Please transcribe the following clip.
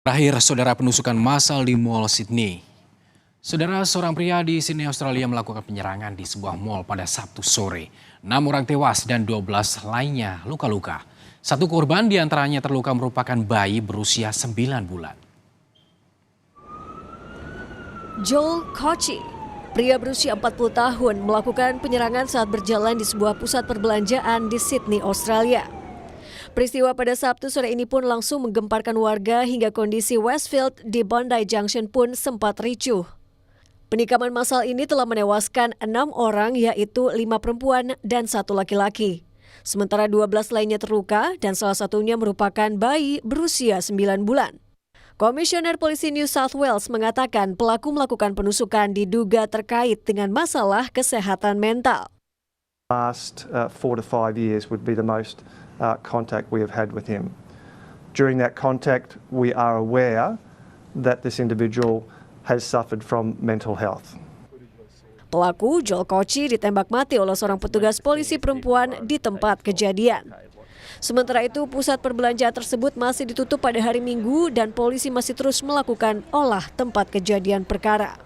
Terakhir, saudara, penusukan massal di Mall Sydney. Saudara, seorang pria di Sydney, Australia melakukan penyerangan di sebuah mall pada Sabtu sore. 6 orang tewas dan 12 lainnya luka-luka. Satu korban diantaranya terluka merupakan bayi berusia 9 bulan. Joel Kochi, pria berusia 40 tahun, melakukan penyerangan saat berjalan di sebuah pusat perbelanjaan di Sydney, Australia. Peristiwa pada Sabtu sore ini pun langsung menggemparkan warga hingga kondisi Westfield di Bondi Junction pun sempat ricuh. Penikaman massal ini telah menewaskan 6 orang, yaitu 5 perempuan dan 1 laki-laki. Sementara 12 lainnya terluka dan salah satunya merupakan bayi berusia 9 bulan. Komisioner Polisi New South Wales mengatakan pelaku melakukan penusukan diduga terkait dengan masalah kesehatan mental. Last 4 to 5 years would be the most contact we have had with him. During that contact, we are aware that this individual has suffered from mental health. Pelaku, Joel Kochi, ditembak mati oleh seorang petugas polisi perempuan di tempat kejadian. Sementara itu, pusat perbelanjaan tersebut masih ditutup pada hari Minggu dan polisi masih terus melakukan olah tempat kejadian perkara.